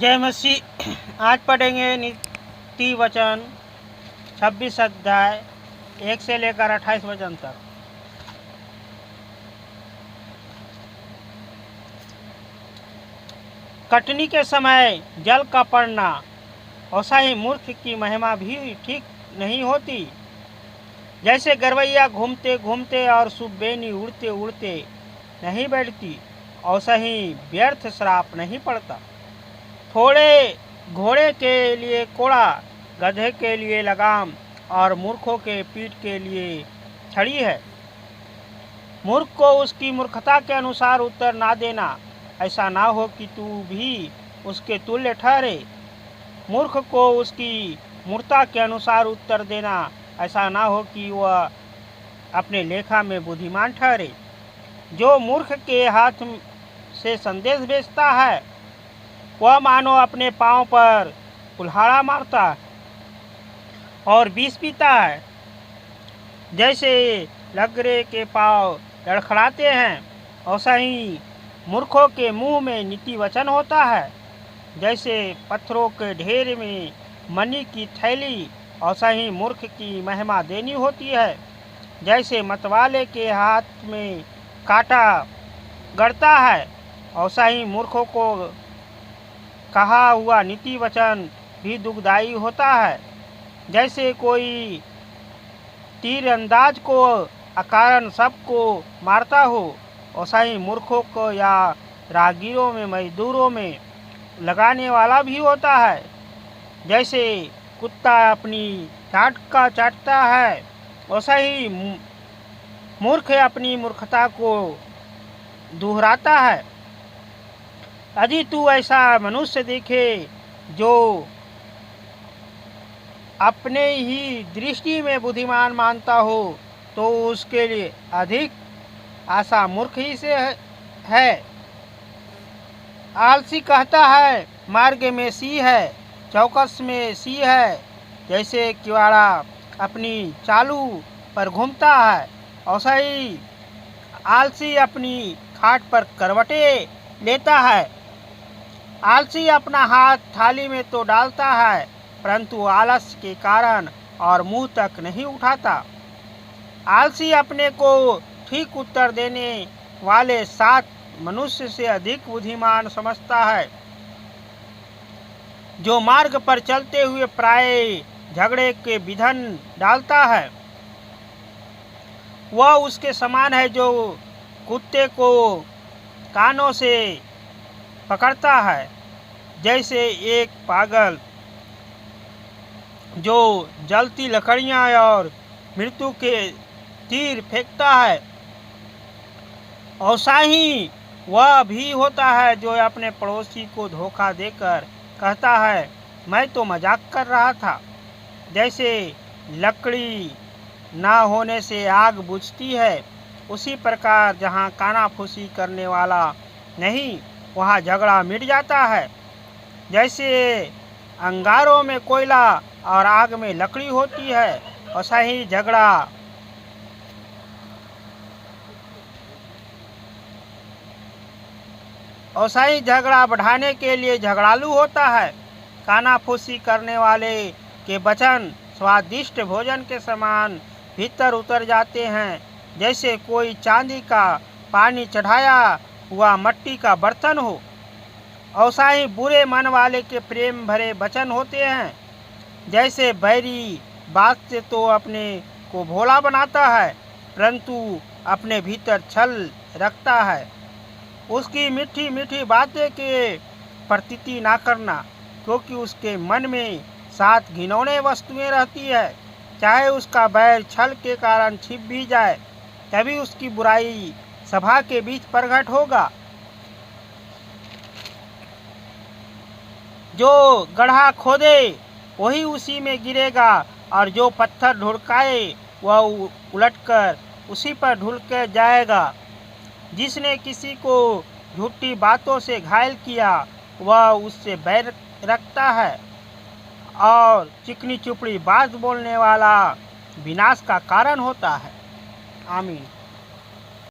जय मसीह। आज पढ़ेंगे नीति वचन 26 अध्याय 1 से लेकर 28 वचन तक। कटनी के समय जल का पड़ना, ऐसा ही मूर्ख की महिमा भी ठीक नहीं होती। जैसे गरवैया घूमते घूमते और सुबेनी उड़ते उड़ते नहीं बैठती, ऐसा ही व्यर्थ श्राप नहीं पड़ता। थोड़े घोड़े के लिए कोड़ा, गधे के लिए लगाम और मूर्खों के पीठ के लिए छड़ी है। मूर्ख को उसकी मूर्खता के अनुसार उत्तर ना देना, ऐसा ना हो कि तू भी उसके तुल्य ठहरे। मूर्ख को उसकी मूर्खता के अनुसार उत्तर देना, ऐसा ना हो कि वह अपने लेखा में बुद्धिमान ठहरे। जो मूर्ख के हाथ से संदेश भेजता है, वह मानो अपने पांव पर कुल्हाड़ा मारता है और विष पीता है। जैसे लगरे के पांव लड़खड़ाते हैं, ऐसा ही मूर्खों के मुंह में नीति वचन होता है। जैसे पत्थरों के ढेर में मनी की थैली, ऐसा ही मूर्ख की महिमा देनी होती है। जैसे मतवाले के हाथ में कांटा गड़ता है, ऐसा ही मूर्खों को कहा हुआ नीति वचन भी दुखदायी होता है। जैसे कोई तीरंदाज को अकारण सबको मारता हो, ऐसा ही मूर्खों को या राहगीरों में मजदूरों में लगाने वाला भी होता है। जैसे कुत्ता अपनी डांट का चाटता है, ऐसा ही मूर्ख अपनी मूर्खता को दोहराता है। यदि तू ऐसा मनुष्य देखे जो अपने ही दृष्टि में बुद्धिमान मानता हो, तो उसके लिए अधिक आशा मूर्ख ही से है। आलसी कहता है, मार्ग में सी है, चौकस में सी है। जैसे किवाड़ा अपनी चालू पर घूमता है, ऐसा ही आलसी अपनी खाट पर करवटे लेता है। आलसी अपना हाथ थाली में तो डालता है, परंतु आलस्य के कारण और मुंह तक नहीं उठाता। आलसी अपने को ठीक उत्तर देने वाले 7 मनुष्य से अधिक बुद्धिमान समझता है। जो मार्ग पर चलते हुए प्राय झगड़े के विधन डालता है, वह उसके समान है जो कुत्ते को कानों से पकड़ता है। जैसे एक पागल जो जलती लकड़ियां और मृत्यु के तीर फेंकता है, ऐसा ही वह भी होता है जो अपने पड़ोसी को धोखा देकर कहता है, मैं तो मजाक कर रहा था। जैसे लकड़ी ना होने से आग बुझती है, उसी प्रकार जहाँ कानाफूसी करने वाला नहीं, वहाँ झगड़ा मिट जाता है। जैसे अंगारों में कोयला और आग में लकड़ी होती है, ऐसा ही झगड़ा बढ़ाने के लिए झगड़ालू होता है। कानाफूसी करने वाले के वचन स्वादिष्ट भोजन के समान भीतर उतर जाते हैं। जैसे कोई चांदी का पानी चढ़ाया हुआ मिट्टी का बर्तन हो, ऐसा ही बुरे मन वाले के प्रेम भरे वचन होते हैं। जैसे बैरी बात से तो अपने को भोला बनाता है, परंतु अपने भीतर छल रखता है। उसकी मीठी मीठी बातें के प्रतीति ना करना, क्योंकि उसके मन में 7 घिनौने वस्तुएं रहती है। चाहे उसका बैर छल के कारण छिप भी जाए, तभी उसकी बुराई सभा के बीच प्रकट होगा। जो गड्ढा खोदे वही उसी में गिरेगा, और जो पत्थर ढुड़काए वह उलटकर उसी पर ढुल कर जाएगा। जिसने किसी को झूठी बातों से घायल किया, वह उससे बैर रखता है, और चिकनी चुपड़ी बात बोलने वाला विनाश का कारण होता है। आमीन।